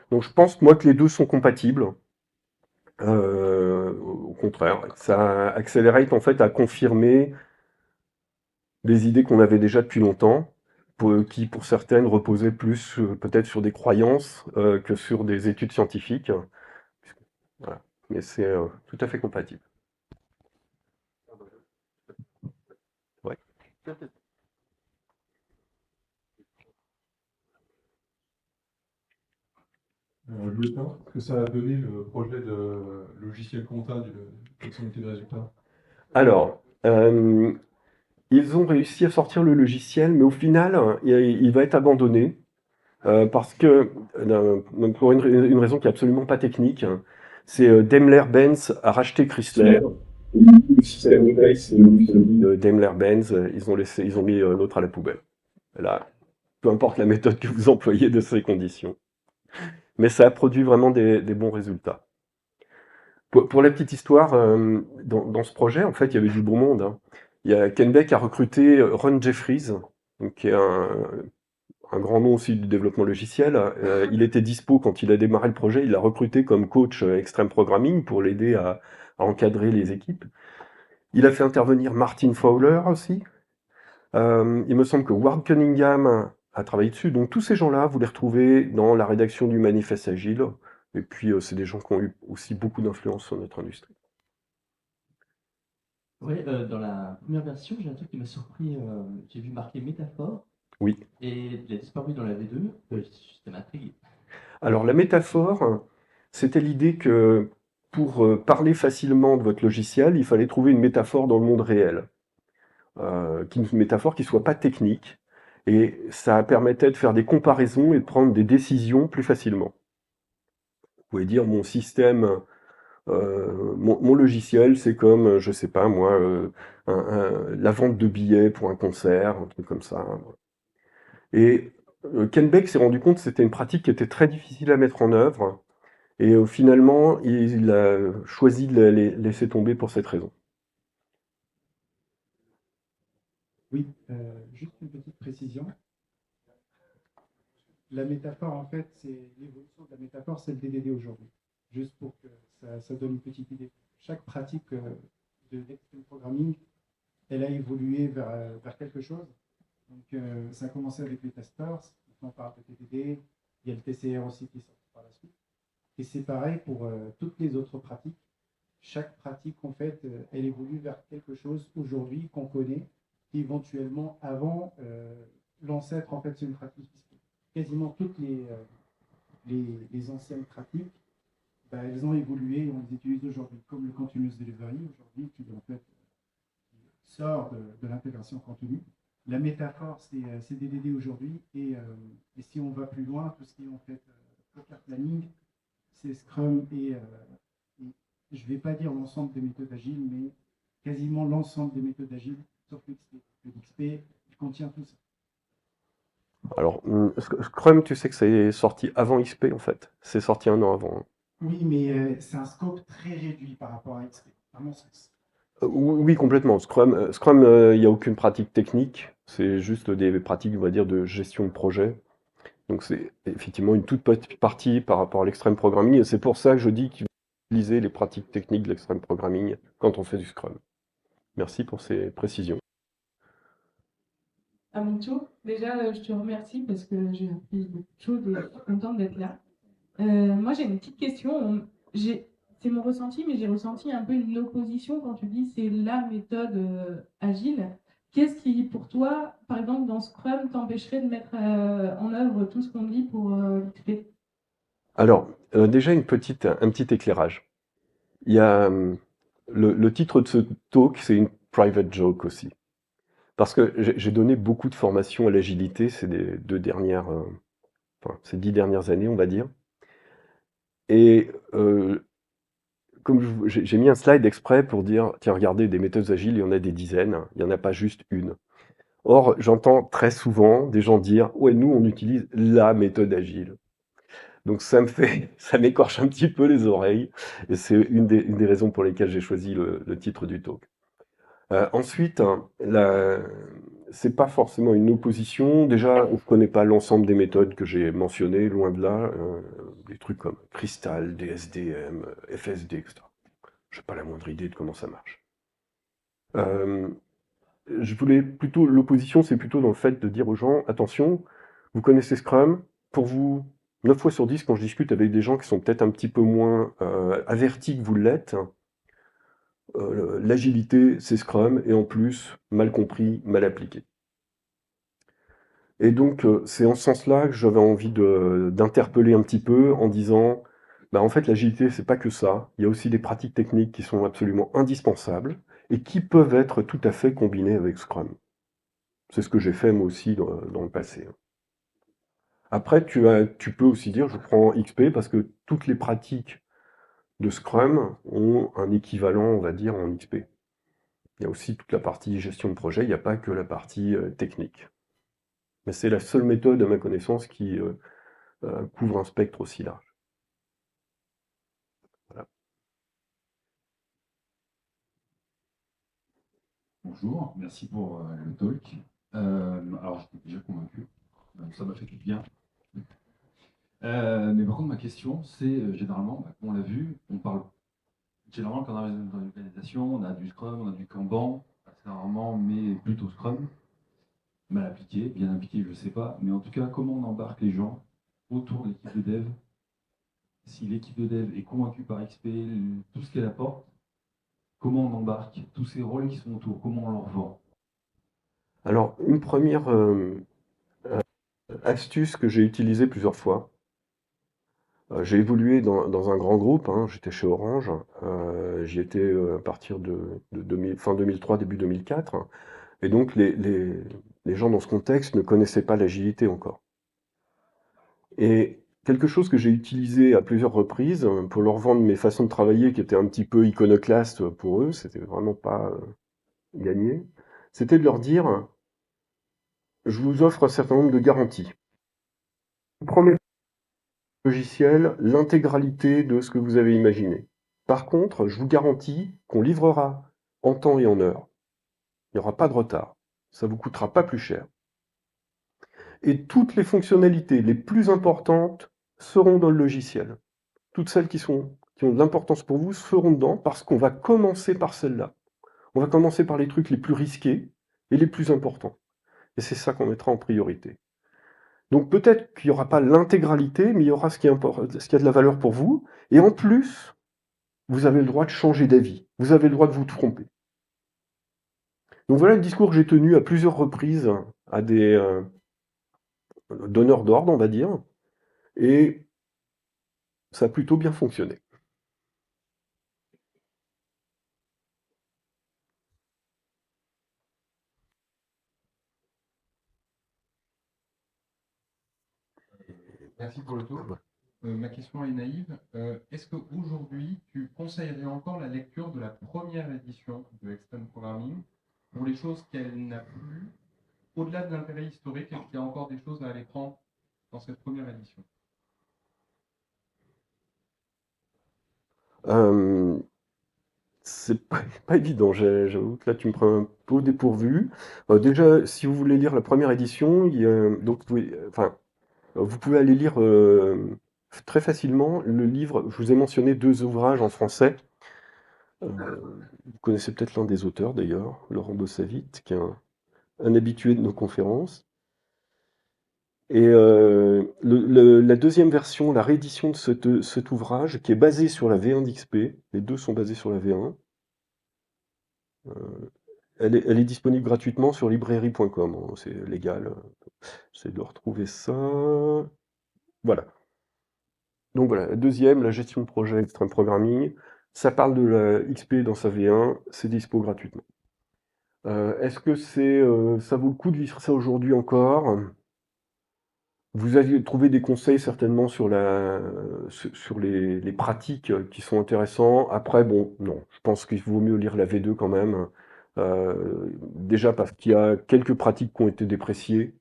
A: Donc je pense, moi, que les deux sont compatibles. Au contraire, ça Accelerate, en fait, a confirmé des idées qu'on avait déjà depuis longtemps, qui, pour certaines, reposaient plus peut-être sur des croyances que sur des études scientifiques. Voilà. Mais c'est tout à fait compatible. Ouais.
D: Je voulais savoir ce que ça a donné le projet de logiciel comptable de proximité de résultats.
A: Alors, Ils ont réussi à sortir le logiciel, mais au final, il va être abandonné parce que, pour une raison qui est absolument pas technique, c'est Daimler-Benz a racheté Chrysler. Le système de paye, c'est celui de Daimler-Benz. Ils ont mis l'autre à la poubelle. Là, peu importe la méthode que vous employez de ces conditions. Mais ça a produit vraiment des bons résultats. Pour la petite histoire, dans ce projet, en fait, il y avait du bon monde, hein. Il y a Ken Beck a recruté Ron Jeffries, donc, qui est un grand nom aussi du développement logiciel. Il était dispo quand il a démarré le projet. Il l'a recruté comme coach extreme programming pour l'aider à encadrer les équipes. Il a fait intervenir Martin Fowler aussi. Il me semble que Ward Cunningham a travaillé dessus. Donc tous ces gens-là, vous les retrouvez dans la rédaction du Manifeste Agile. Et puis c'est des gens qui ont eu aussi beaucoup d'influence sur notre industrie.
E: Oui, dans la première version, j'ai un truc qui m'a surpris. J'ai vu marqué métaphore.
A: Oui.
E: Et il a disparu dans la V2. Ça m'intrigue.
A: Alors la métaphore, c'était l'idée que pour parler facilement de votre logiciel, il fallait trouver une métaphore dans le monde réel. Une métaphore qui ne soit pas technique. Et ça permettait de faire des comparaisons et de prendre des décisions plus facilement. Vous pouvez dire mon système, mon logiciel, c'est comme, je sais pas moi, la vente de billets pour un concert, un truc comme ça. Et Ken Beck s'est rendu compte que c'était une pratique qui était très difficile à mettre en œuvre. Et finalement, il a choisi de la laisser tomber pour cette raison.
F: Oui, juste une petite précision. La métaphore, en fait, c'est l'évolution de la métaphore, c'est le DDD aujourd'hui. Juste pour que ça donne une petite idée. Chaque pratique de l'extreme programming, elle a évolué vers quelque chose. Donc, ça a commencé avec les testers, on parle de TDD, il y a le TCR aussi qui sort par la suite. Et c'est pareil pour toutes les autres pratiques. Chaque pratique, en fait, elle évolue vers quelque chose aujourd'hui qu'on connaît. Éventuellement, avant, l'ancêtre, en fait, c'est une pratique. Quasiment toutes les anciennes pratiques, elles ont évolué et on les utilise aujourd'hui. Comme le continuous delivery, aujourd'hui, qui en fait sort de l'intégration continue. La métaphore, c'est DDD aujourd'hui. Et si on va plus loin, tout ce qui est en fait Poker Planning, c'est Scrum et je ne vais pas dire l'ensemble des méthodes agiles, mais quasiment l'ensemble des méthodes agiles, sauf l'XP. L'XP, il contient tout ça.
A: Alors, Scrum, tu sais que c'est sorti avant XP en fait. C'est sorti 1 an avant.
F: Oui, mais c'est un scope très réduit par rapport à XP, à mon sens.
A: Oui, complètement. Scrum, il n'y a aucune pratique technique. C'est juste des pratiques, on va dire, de gestion de projet. Donc c'est effectivement une toute petite partie par rapport à l'extreme programming. Et c'est pour ça que je dis qu'il faut utiliser les pratiques techniques de l'extreme programming quand on fait du Scrum. Merci pour ces précisions.
G: À mon tour, déjà, je te remercie parce que j'ai appris beaucoup de choses et je suis contente d'être là. Moi, j'ai une petite question. C'est mon ressenti, mais j'ai ressenti un peu une opposition quand tu dis c'est la méthode agile. Qu'est-ce qui, pour toi, par exemple, dans Scrum, t'empêcherait de mettre en œuvre tout ce qu'on dit pour l'XP?
A: Alors, déjà un petit éclairage. Il y a le titre de ce talk, c'est une private joke aussi. Parce que j'ai donné beaucoup de formations à l'agilité ces 10 dernières années, on va dire. Et comme j'ai mis un slide exprès pour dire, tiens, regardez, des méthodes agiles, il y en a des dizaines, il n'y en a pas juste une. Or, j'entends très souvent des gens dire, ouais, nous, on utilise la méthode agile. Donc ça m'écorche un petit peu les oreilles, et c'est une des raisons pour lesquelles j'ai choisi le titre du talk. Ensuite, c'est pas forcément une opposition. Déjà, on ne connaît pas l'ensemble des méthodes que j'ai mentionnées, loin de là. Des trucs comme Crystal, DSDM, FSD, etc. Je n'ai pas la moindre idée de comment ça marche. L'opposition, c'est plutôt dans le fait de dire aux gens, attention, vous connaissez Scrum, pour vous, 9 fois sur 10, quand je discute avec des gens qui sont peut-être un petit peu moins avertis que vous l'êtes, l'agilité, c'est Scrum, et en plus, mal compris, mal appliqué. Et donc, c'est en ce sens-là que j'avais envie d'interpeller un petit peu en disant, en fait, l'agilité, c'est pas que ça. Il y a aussi des pratiques techniques qui sont absolument indispensables. et qui peuvent être tout à fait combinés avec Scrum. C'est ce que j'ai fait moi aussi dans le passé. Après, tu peux aussi dire, je prends XP parce que toutes les pratiques de Scrum ont un équivalent, on va dire, en XP. Il y a aussi toute la partie gestion de projet, il n'y a pas que la partie technique. Mais c'est la seule méthode, à ma connaissance, qui couvre un spectre aussi large. Voilà.
D: Bonjour, merci pour le talk. Alors, j'étais déjà convaincu, donc ça m'a fait du bien. Mais par contre, ma question, c'est généralement, comme on l'a vu, on parle généralement quand on arrive dans une organisation, on a du Scrum, on a du Kanban, assez rarement, mais plutôt Scrum. Mal appliqué, bien appliqué, je ne sais pas. Mais en tout cas, comment on embarque les gens autour de l'équipe de dev? Si l'équipe de dev est convaincue par XP, tout ce qu'elle apporte, comment on embarque tous ces rôles qui sont autour? Comment on leur vend?
A: Alors, une première astuce que j'ai utilisée plusieurs fois. J'ai évolué dans un grand groupe, hein, j'étais chez Orange, j'y étais à partir de fin 2003, début 2004, et donc les gens dans ce contexte ne connaissaient pas l'agilité encore. Et quelque chose que j'ai utilisé à plusieurs reprises pour leur vendre mes façons de travailler qui étaient un petit peu iconoclastes pour eux, c'était vraiment pas gagné, c'était de leur dire, je vous offre un certain nombre de garanties. Premier logiciel l'intégralité de ce que vous avez imaginé. Par contre, je vous garantis qu'on livrera en temps et en heure. Il n'y aura pas de retard. Ça ne vous coûtera pas plus cher. Et toutes les fonctionnalités les plus importantes seront dans le logiciel. Toutes celles qui ont de l'importance pour vous seront dedans parce qu'on va commencer par celles-là. On va commencer par les trucs les plus risqués et les plus importants. Et c'est ça qu'on mettra en priorité. Donc peut-être qu'il n'y aura pas l'intégralité, mais il y aura ce qui a de la valeur pour vous. Et en plus, vous avez le droit de changer d'avis. Vous avez le droit de vous tromper. Donc voilà le discours que j'ai tenu à plusieurs reprises à des donneurs d'ordre, on va dire. Et ça a plutôt bien fonctionné.
D: Merci pour le tour. Ma question est naïve. Est-ce qu'aujourd'hui, tu conseillerais encore la lecture de la première édition de Extreme Programming pour les choses qu'elle n'a plus, au-delà de l'intérêt historique, est-ce qu'il y a encore des choses à aller prendre dans cette première édition?
A: C'est pas évident, j'avoue que là tu me prends un peu au dépourvu. Déjà, si vous voulez lire la première édition, donc vous pouvez aller lire très facilement le livre. Je vous ai mentionné 2 ouvrages en français. Vous connaissez peut-être l'un des auteurs d'ailleurs, Laurent Bossavit, qui est un habitué de nos conférences. Et la deuxième version, la réédition de cet ouvrage, qui est basé sur la V1 d'XP, les deux sont basés sur la V1, elle est disponible gratuitement sur librairie.com, hein, c'est légal. J'essaie de retrouver ça. Voilà. Donc voilà, la deuxième, la gestion de projet Extreme Programming, ça parle de la XP dans sa V1, c'est dispo gratuitement. Est-ce que ça vaut le coup de lire ça aujourd'hui encore? Vous avez trouvé des conseils certainement sur les pratiques qui sont intéressants. Après, bon, non, je pense qu'il vaut mieux lire la V2 quand même. Déjà parce qu'il y a quelques pratiques qui ont été dépréciées.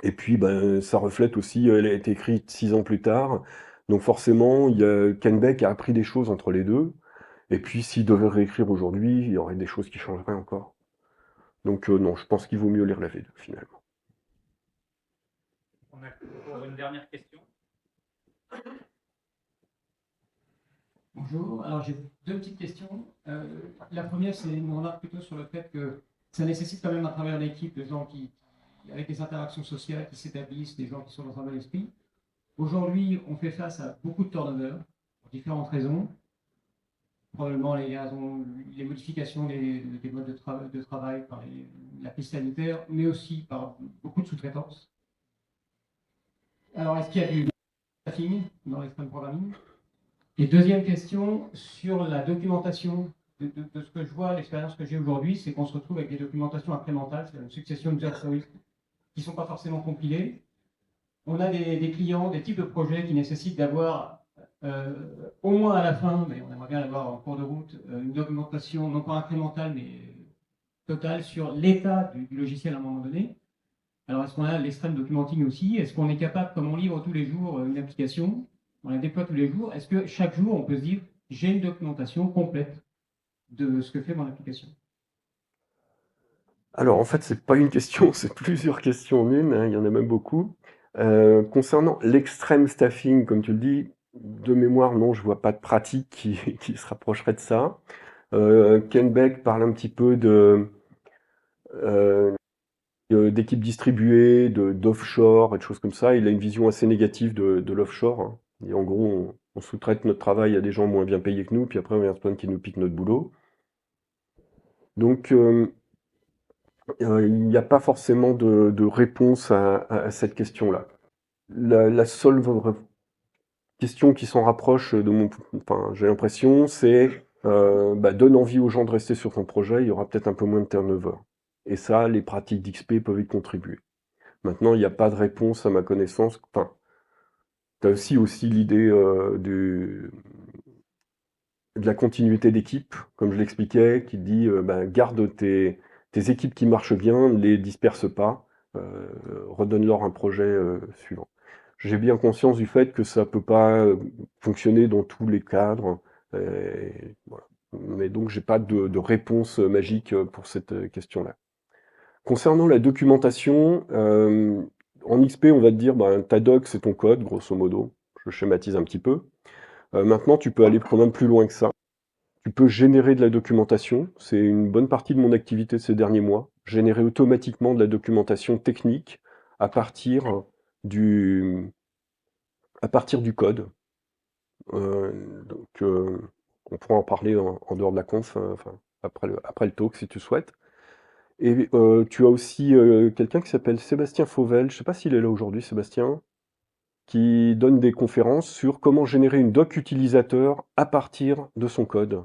A: Et puis, ben, ça reflète aussi, elle a été écrite 6 ans plus tard. Donc forcément, Ken Beck a appris des choses entre les deux. Et puis, s'il devait réécrire aujourd'hui, il y aurait des choses qui changeraient encore. Donc non, je pense qu'il vaut mieux lire la V2 finalement.
B: On a pour une dernière question.
H: Bonjour, alors j'ai 2 petites questions. La première, c'est une remarque plutôt sur le fait que ça nécessite quand même à travers l'équipe de gens avec des interactions sociales qui s'établissent, des gens qui sont dans un bon esprit. Aujourd'hui, on fait face à beaucoup de turnover, pour différentes raisons. Probablement les modifications des modes de travail par la crise sanitaire, mais aussi par beaucoup de sous-traitance. Alors, est-ce qu'il y a du staffing dans l'extreme programming? Et deuxième question, sur la documentation de ce que je vois, l'expérience que j'ai aujourd'hui, c'est qu'on se retrouve avec des documentations incrémentales, c'est une succession de user stories qui ne sont pas forcément compilées. On a des clients, des types de projets qui nécessitent d'avoir, au moins à la fin, mais on aimerait bien l'avoir en cours de route, une documentation non pas incrémentale, mais totale sur l'état du logiciel à un moment donné. Alors, est-ce qu'on a l'extrême documenting aussi? Est-ce qu'on est capable, comme on livre tous les jours une application, on la déploie tous les jours, est-ce que chaque jour, on peut se dire, j'ai une documentation complète de ce que fait mon application?
A: Alors, en fait, c'est pas une question, c'est plusieurs questions en une, hein, il y en a même beaucoup. Concernant l'extrême staffing, comme tu le dis, de mémoire, non, je vois pas de pratique qui, qui se rapprocherait de ça. Ken Beck parle un petit peu euh, d'équipes distribuées, d'offshore et de choses comme ça. Il a une vision assez négative de l'offshore, hein. Et en gros, on sous-traite notre travail à des gens moins bien payés que nous, puis après on vient se plaindre qu'ils nous piquent notre boulot. Donc, il n'y a pas forcément de réponse à cette question-là. La seule question qui s'en rapproche de enfin, j'ai l'impression, c'est donne envie aux gens de rester sur ton projet, il y aura peut-être un peu moins de turnover. Et ça, les pratiques d'XP peuvent y contribuer. Maintenant, il n'y a pas de réponse à ma connaissance. Enfin, tu as aussi l'idée de la continuité d'équipe, comme je l'expliquais, qui dit garde tes équipes qui marchent bien, ne les disperse pas, redonne-leur un projet suivant. J'ai bien conscience du fait que ça peut pas fonctionner dans tous les cadres, voilà. Mais donc j'ai pas de réponse magique pour cette question-là. Concernant la documentation, en XP, on va te dire, ta doc, c'est ton code, grosso modo. Je schématise un petit peu. Maintenant, tu peux aller quand même plus loin que ça. Tu peux générer de la documentation. C'est une bonne partie de mon activité de ces derniers mois. Générer automatiquement de la documentation technique à partir du, à partir du code. Donc, on pourra en parler en dehors de la conf, enfin, après le talk si tu souhaites. Et tu as aussi quelqu'un qui s'appelle Sébastien Fauvel, je ne sais pas s'il est là aujourd'hui, Sébastien, qui donne des conférences sur comment générer une doc utilisateur à partir de son code.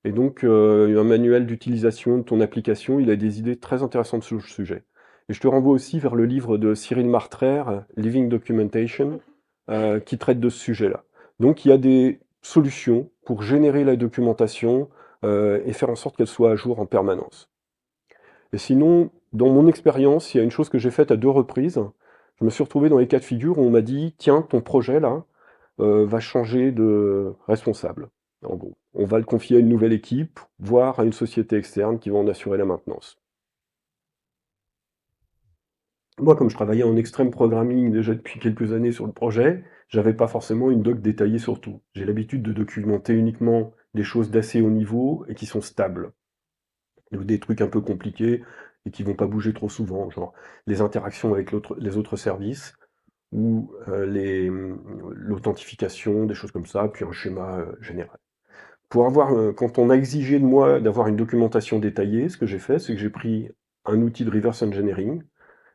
A: Et donc, un manuel d'utilisation de ton application, il a des idées très intéressantes sur le sujet. Et je te renvoie aussi vers le livre de Cyril Martrer, Living Documentation, qui traite de ce sujet-là. Donc, il y a des solutions pour générer la documentation et faire en sorte qu'elle soit à jour en permanence. Et sinon, dans mon expérience, il y a une chose que j'ai faite à 2 reprises. Je me suis retrouvé dans les cas de figure où on m'a dit: «Tiens, ton projet là, va changer de responsable». En gros, on va le confier à une nouvelle équipe, voire à une société externe qui va en assurer la maintenance. Moi, comme je travaillais en extreme programming déjà depuis quelques années sur le projet, j'avais pas forcément une doc détaillée sur tout. J'ai l'habitude de documenter uniquement des choses d'assez haut niveau et qui sont stables. Ou des trucs un peu compliqués et qui vont pas bouger trop souvent, genre les interactions avec les autres services ou l'authentification, des choses comme ça, puis un schéma général. Pour avoir, quand on a exigé de moi d'avoir une documentation détaillée, ce que j'ai fait, c'est que j'ai pris un outil de reverse engineering,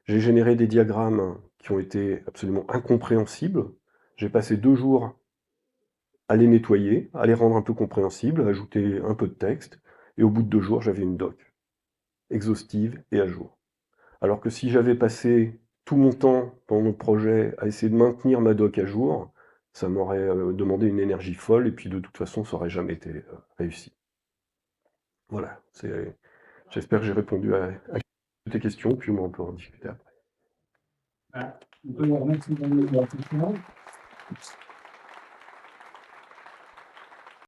A: j'ai généré des diagrammes qui ont été absolument incompréhensibles, j'ai passé 2 jours à les nettoyer, à les rendre un peu compréhensibles, à ajouter un peu de texte, et au bout de 2 jours, j'avais une doc exhaustive et à jour. Alors que si j'avais passé tout mon temps dans mon projet à essayer de maintenir ma doc à jour, ça m'aurait demandé une énergie folle et puis de toute façon ça aurait jamais été réussi. Voilà, j'espère que j'ai répondu à tes questions, puis on peut en discuter après.
H: On peut vous remercier de la question.